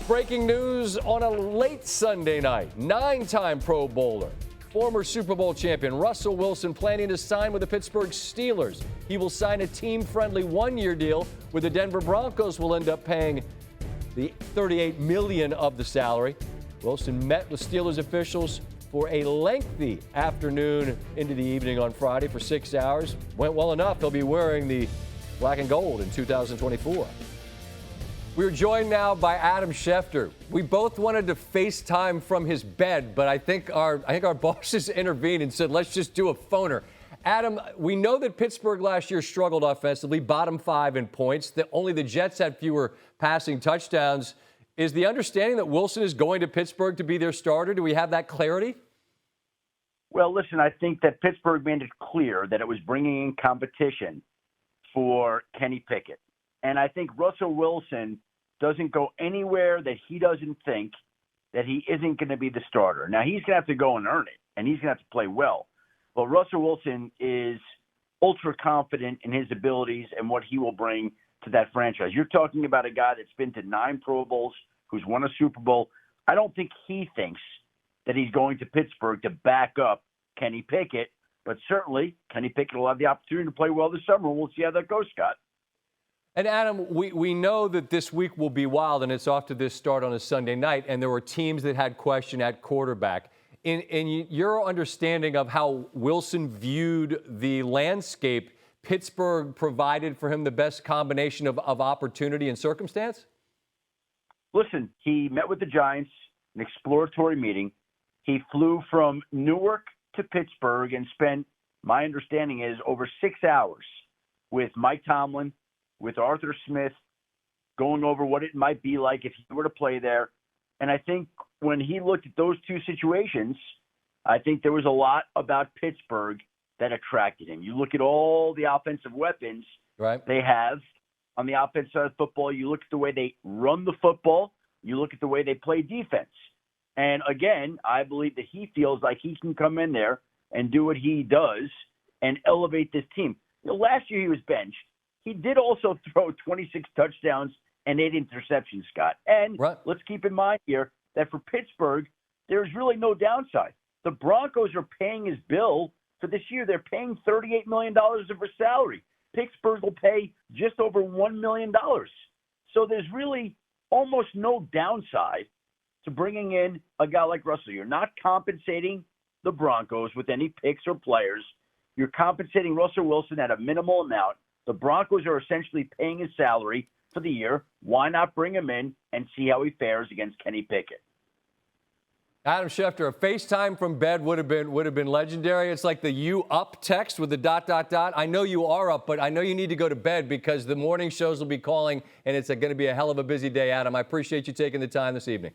breaking news on a late Sunday night. 9-time Pro Bowler, former Super Bowl champion Russell Wilson planning to sign with the Pittsburgh Steelers. He will sign a team-friendly one-year deal where the Denver Broncos will end up paying the $38 million of the salary. Wilson met with Steelers officials for a lengthy afternoon into the evening on Friday for 6 hours. Went well enough. He'll be wearing the black and gold in 2024. We're joined now by Adam Schefter. We both wanted to FaceTime from his bed, but I think our bosses intervened and said, let's just do a phoner. Adam, we know that Pittsburgh last year struggled offensively, bottom 5 in points. Only the Jets had fewer passing touchdowns. Is the understanding that Wilson is going to Pittsburgh to be their starter? Do we have that clarity? Well, listen, I think that Pittsburgh made it clear that it was bringing in competition for Kenny Pickett. And I think Russell Wilson doesn't go anywhere that he doesn't think that he isn't going to be the starter. Now, he's going to have to go and earn it, and he's going to have to play well. But Russell Wilson is ultra confident in his abilities and what he will bring to that franchise. You're talking about a guy that's been to 9 Pro Bowls, who's won a Super Bowl. I don't think he thinks that he's going to Pittsburgh to back up Kenny Pickett, but certainly Kenny Pickett will have the opportunity to play well this summer. We'll see how that goes, Scott. And Adam, we know that this week will be wild, and it's off to this start on a Sunday night, and there were teams that had question at quarterback. In your understanding of how Wilson viewed the landscape, Pittsburgh provided for him the best combination of opportunity and circumstance? Listen, he met with the Giants, an exploratory meeting. He flew from Newark to Pittsburgh and spent, my understanding is, over 6 hours with Mike Tomlin, with Arthur Smith, going over what it might be like if he were to play there. And I think when he looked at those two situations, I think there was a lot about Pittsburgh that attracted him. You look at all the offensive weapons they have on the offensive side of football. You look at the way they run the football. You look at the way they play defense. And again, I believe that he feels like he can come in there and do what he does and elevate this team. You know, last year he was benched. He did also throw 26 touchdowns and 8 interceptions, Scott. And let's keep in mind here that for Pittsburgh, there's really no downside. The Broncos are paying his bill for this year. They're paying $38 million of his salary. Pittsburgh will pay just over $1 million. So there's really almost no downside to bringing in a guy like Russell. You're not compensating the Broncos with any picks or players. You're compensating Russell Wilson at a minimal amount. The Broncos are essentially paying his salary for the year. Why not bring him in and see how he fares against Kenny Pickett? Adam Schefter, a FaceTime from bed would have been legendary. It's like the "you up" text with the ... I know you are up, but I know you need to go to bed because the morning shows will be calling, and it's going to be a hell of a busy day, Adam. I appreciate you taking the time this evening.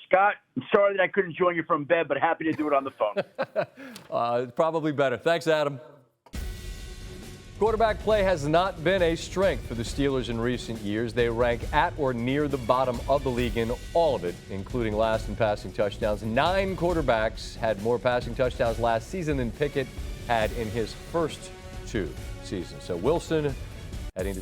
Scott, I'm sorry that I couldn't join you from bed, but happy to do it on the phone. Probably better. Thanks, Adam. Quarterback play has not been a strength for the Steelers in recent years. They rank at or near the bottom of the league in all of it, including last in passing touchdowns. 9 quarterbacks had more passing touchdowns last season than Pickett had in his first 2 seasons. So Wilson heading to